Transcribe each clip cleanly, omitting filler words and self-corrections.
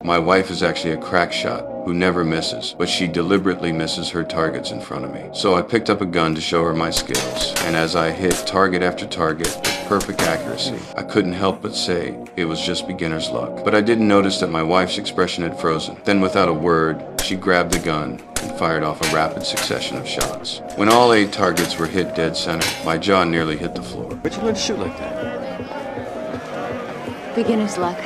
My wife is actually a crack shot who never misses, but she deliberately misses her targets in front of me. So I picked up a gun to show her my skills, and as I hit target after target with perfect accuracy, I couldn't help but say it was just beginner's luck. But I didn't notice that my wife's expression had frozen. Then without a word, she grabbed the gun and fired off a rapid succession of shots. When all 8 targets were hit dead center, my jaw nearly hit the floor. Where'd you learn to shoot like that? Beginner's luck.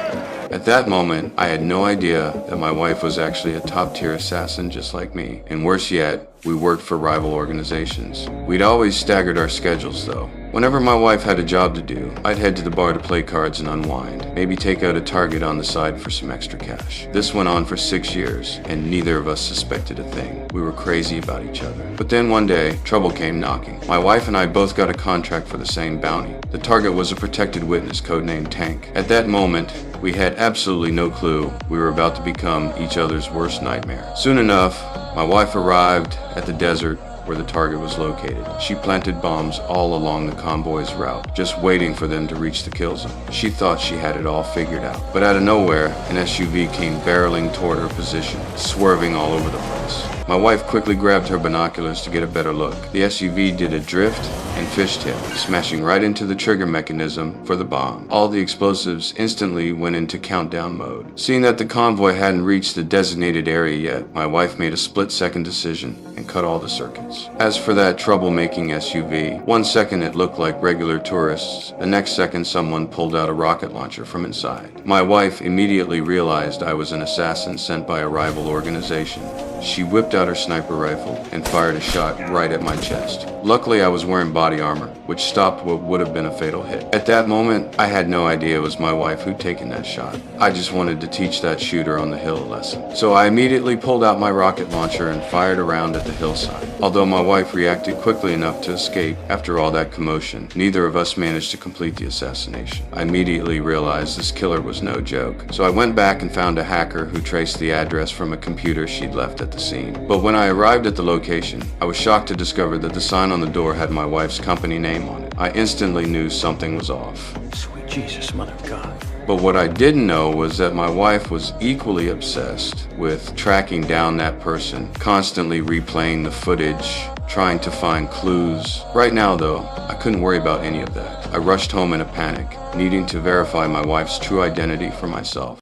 At that moment, I had no idea that my wife was actually a top-tier assassin just like me. And worse yet, we worked for rival organizations. We'd always staggered our schedules though. Whenever my wife had a job to do, I'd head to the bar to play cards and unwind, maybe take out a target on the side for some extra cash. This went on for 6 years, and neither of us suspected a thing. We were crazy about each other. But then one day, trouble came knocking. My wife and I both got a contract for the same bounty. The target was a protected witness codenamed Tank. At that moment, we had absolutely no clue we were about to become each other's worst nightmare. Soon enough, my wife arrived at the desert where the target was located. She planted bombs all along the convoy's route, just waiting for them to reach the kill zone. She thought she had it all figured out. But out of nowhere, an SUV came barreling toward her position, swerving all over the place. My wife quickly grabbed her binoculars to get a better look. The SUV did a drift and fishtail, smashing right into the trigger mechanism for the bomb. All the explosives instantly went into countdown mode. Seeing that the convoy hadn't reached the designated area yet, my wife made a split-second decision and cut all the circuits. As for that troublemaking SUV, 1 second it looked like regular tourists, the next second someone pulled out a rocket launcher from inside. My wife immediately realized I was an assassin sent by a rival organization. She whipped out her sniper rifle and fired a shot right at my chest. Luckily, I was wearing body armor, which stopped what would have been a fatal hit. At that moment, I had no idea it was my wife who'd taken that shot. I just wanted to teach that shooter on the hill a lesson. So I immediately pulled out my rocket launcher and fired around at the hillside. Although my wife reacted quickly enough to escape after all that commotion, neither of us managed to complete the assassination. I immediately realized this killer was no joke. So I went back and found a hacker who traced the address from a computer she'd left at the scene. But when I arrived at the location, I was shocked to discover that the sign on the door had my wife's company name on it. I instantly knew something was off. Sweet Jesus, mother of God. But what I didn't know was that my wife was equally obsessed with tracking down that person, constantly replaying the footage, trying to find clues. Right now though, I couldn't worry about any of that. I rushed home in a panic, needing to verify my wife's true identity for myself.